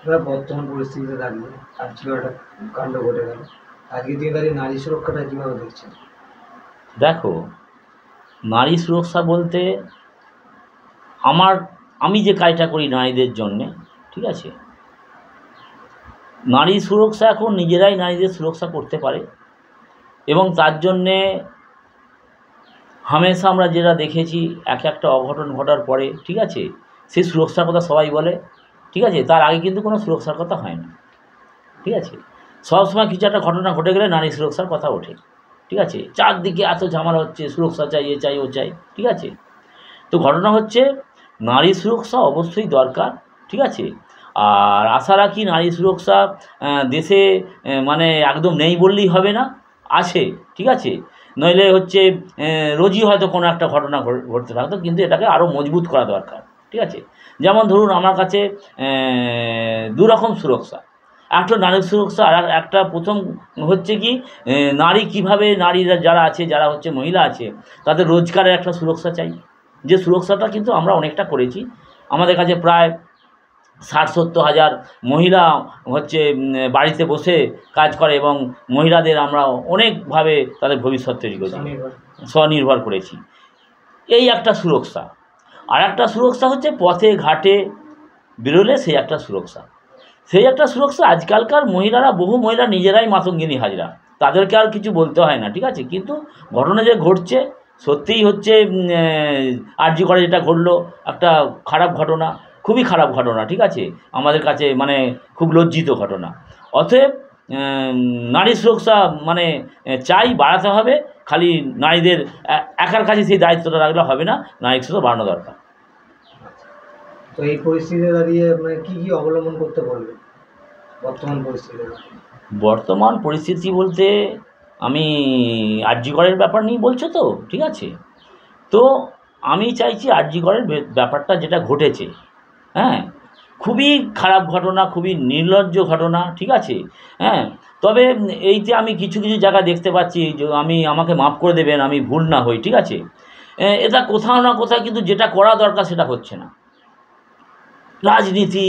এবার বর্তমান পরিস্থিতিতে দাঁড়িয়ে আজকে একটা কাণ্ড ঘটে গেল, আজকের দিনে দাঁড়িয়ে নারী সুরক্ষাটা কীভাবে দেখছেন? দেখো, নারী সুরক্ষা বলতে আমি যে কাজটা করি নারীদের জন্যে, ঠিক আছে, নারী সুরক্ষা এখন নিজেরাই নারীদের সুরক্ষা করতে পারে এবং তার জন্যে হামেশা আমরা যেটা দেখেছি একটা অঘটন ঘটার পরে, ঠিক আছে, সেই সুরক্ষার কথা সবাই বলে, ঠিক আছে, তার আগে কিন্তু কোনো সুরক্ষার কথা হয় না, ঠিক আছে। সবসময় কিছু একটা ঘটনা ঘটে গেলে নারী সুরক্ষার কথা ওঠে, ঠিক আছে। চারদিকে এত ঝামেলা হচ্ছে, সুরক্ষা চাই, এ চাই, ও চাই, ঠিক আছে। তো ঘটনা হচ্ছে নারী সুরক্ষা অবশ্যই দরকার, ঠিক আছে। আর আশা রাখি নারী সুরক্ষা দেশে মানে একদম নেই বললেই হবে না, আছে, ঠিক আছে। নইলে হচ্ছে রোজই হয়তো কোনো একটা ঘটনা ঘটতে থাকতো, কিন্তু এটাকে আরও মজবুত করা দরকার, ঠিক আছে। যেমন ধরুন আমার কাছে দুরকম সুরক্ষা, একটা নারী সুরক্ষা আর একটা প্রথম হচ্ছে কি নারী কীভাবে, নারীরা যারা আছে, যারা হচ্ছে মহিলা আছে, তাদের রোজগারের একটা সুরক্ষা চাই। যে সুরক্ষাটা কিন্তু আমরা অনেকটা করেছি, আমাদের কাছে প্রায় 60-70 হাজার মহিলা হচ্ছে বাড়িতে বসে কাজ করে এবং মহিলাদের আমরা অনেকভাবে তাদের ভবিষ্যৎ তৈরি করেছি, স্বনির্ভর করেছি। এই একটা সুরক্ষা। আর একটা সুরক্ষা হচ্ছে পথে ঘাটে বেরোলে সেই একটা সুরক্ষা। সেই একটা সুরক্ষা আজকালকার মহিলারা, বহু মহিলা নিজেরাই মাতঙ্গিনী হাজরা, তাদেরকে আর কিছু বলতে হয় না, ঠিক আছে। কিন্তু ঘটনা যে ঘটছে সত্যিই হচ্ছে আরজি করে যেটা ঘটলো একটা খারাপ ঘটনা, খুবই খারাপ ঘটনা, ঠিক আছে, আমাদের কাছে মানে খুব লজ্জিত ঘটনা। অতএব নারী সুরক্ষা মানে চাই, বাড়াতে হবে। খালি নারীদের একার কাছে সেই দায়িত্বটা রাখলে হবে না, নারী সুরক্ষা বাড়ানো দরকার। তো এই পরিস্থিতিতে দাঁড়িয়ে আপনাকে কী কী অবলম্বন করতে বলবেন বর্তমান পরিস্থিতিতে? বর্তমান পরিস্থিতি বলতে আমি আরজি করের ব্যাপার নিয়ে বলছো তো, ঠিক আছে। তো আমি চাইছি আরজি করের ব্যাপারটা যেটা ঘটেছে, হ্যাঁ, খুবই খারাপ ঘটনা, খুবই নির্লজ্জ ঘটনা, ঠিক আছে, হ্যাঁ। তবে এইতে আমি কিছু কিছু জায়গা দেখতে পাচ্ছি যে আমাকে মাফ করে দেবেন, আমি ভুল না হই, ঠিক আছে। এটা কোথাও না কোথাও কিন্তু যেটা করা দরকার সেটা হচ্ছে না। রাজনীতি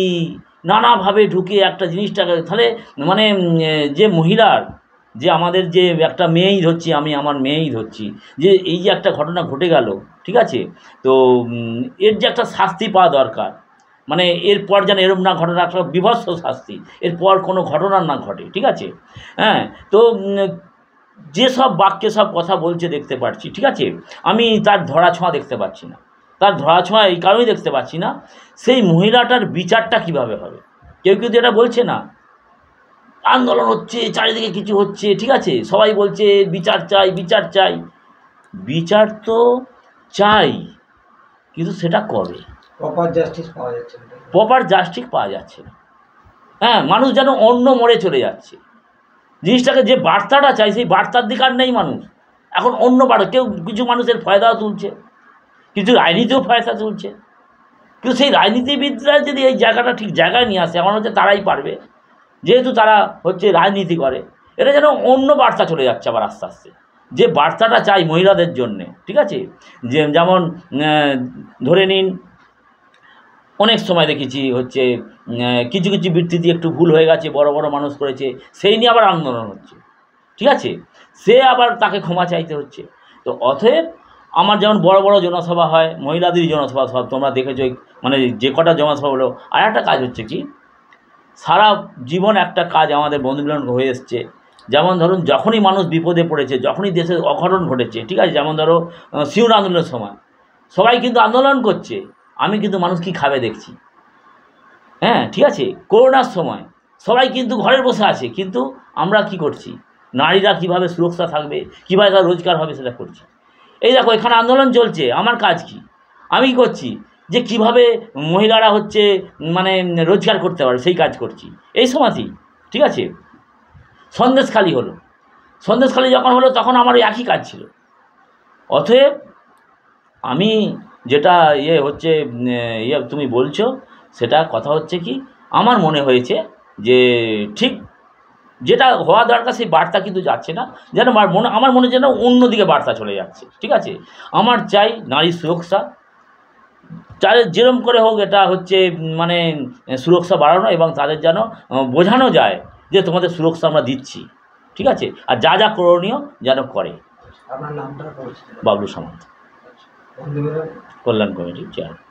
নানাভাবে ঢুকে একটা জিনিসটাকে তাহলে মানে যে মহিলার, যে আমাদের যে একটা মেয়েই ধরছি, আমি আমার মেয়েই ধরছি, যে এই যে একটা ঘটনা ঘটে গেল, ঠিক আছে, তো এর যে একটা শাস্তি পাওয়া দরকার, মানে এরপর যেন এরম না ঘটনা, একটা বীভৎস শাস্তি এরপর কোনো ঘটনা না ঘটে, ঠিক আছে, হ্যাঁ। তো যেসব বাক্যে সব কথা বলছে দেখতে পাচ্ছি, ঠিক আছে, আমি তার ধরাছোঁয়া দেখতে পাচ্ছি না। তার ধরাছোঁয়া এই কারণেই দেখতে পাচ্ছি না, সেই মহিলাটার বিচারটা কিভাবে হবে। কেউ কেউ যেটা বলছে না, আন্দোলন হচ্ছে, চারিদিকে কিছু হচ্ছে, ঠিক আছে, সবাই বলছে বিচার চাই, বিচার চাই। বিচার তো চাই, কিন্তু সেটা কবে প্রপার জাস্টিস পাওয়া যাচ্ছে না? প্রপার জাস্টিস পাওয়া যাচ্ছে না, হ্যাঁ। মানুষ যেন অন্য মোড়ে চলে যাচ্ছে, জিনিসটাকে যে বার্তাটা চাই সেই বার্তার দিকে আর নেই মানুষ, এখন অন্য বার্তা। কিছু মানুষের ফায়দাও তুলছে, কিছু রাজনীতিও ফায়দা তুলছে, কিন্তু সেই রাজনীতিবিদরা যদি এই জায়গাটা ঠিক জায়গায় নিয়ে আসে, আমার হচ্ছে তারাই পারবে, যেহেতু তারা হচ্ছে রাজনীতি করে। এটা যেন অন্য বার্তা চলে যাচ্ছে আবার আস্তে আস্তে, যে বার্তাটা চাই মহিলাদের জন্যে, ঠিক আছে। যেমন ধরে নিন অনেক সময় দেখেছি হচ্ছে কিছু কিছু বৃত্তিতে একটু ভুল হয়ে গেছে, বড় বড় মানুষ করেছে, সেই নিয়ে আবার আন্দোলন হচ্ছে, ঠিক আছে, সে আবার তাকে ক্ষমা চাইতে হচ্ছে। তো অতএব আমার যেমন বড় বড় জনসভা হয়, মহিলাদের জনসভা, সব তোমরা দেখেছো, মানে যে কটা জনসভা হলো। আর একটা কাজ হচ্ছে কি, সারা জীবন একটা কাজ আমাদের বন্ধুমিলন হয়ে এসছে। যেমন ধরুন যখনই মানুষ বিপদে পড়েছে, যখনই দেশের অঘটন ঘটেছে, ঠিক আছে, যেমন ধরো সিউড় আন্দোলনের সময় সবাই কিন্তু আন্দোলন করছে, আমি কিন্তু মানুষ কী খাবে দেখছি, হ্যাঁ, ঠিক আছে। করোনার সময় সবাই কিন্তু ঘরে বসে আছে, কিন্তু আমরা কি করছি, নারীরা কিভাবে সুরক্ষা থাকবে, কীভাবে তার রোজগার হবে সেটা করছি। এই দেখো এখানে আন্দোলন চলছে, আমার কাজ কি, আমি করছি যে কিভাবে মহিলারা হচ্ছে মানে রোজগার করতে পারে সেই কাজ করছি এই সময়তেই, ঠিক আছে। সন্দেশখালি হলো, সন্দেশখালি যখন হলো তখন আমার একই কাজ ছিল। অতএব আমি যেটা হচ্ছে তুমি বলছো, সেটা কথা হচ্ছে কি, আমার মনে হয়েছে যে ঠিক যেটা হওয়া দরকার সেই বার্তা কিন্তু যাচ্ছে না, যেন আমার মনে যেন অন্যদিকে বার্তা চলে যাচ্ছে, ঠিক আছে। আমার চাই নারী সুরক্ষা, তাদের যেরম করে হোক এটা হচ্ছে মানে সুরক্ষা বাড়ানো এবং তাদের যেন বোঝানো যায় যে তোমাদের সুরক্ষা আমরা দিচ্ছি, ঠিক আছে, আর যা যা করণীয় যেন করে। আপনার নামটা পরিচিত? বাবলু সামন্ত, বন্ধুরা কল্যাণ কমিটির চেয়ারম্যান।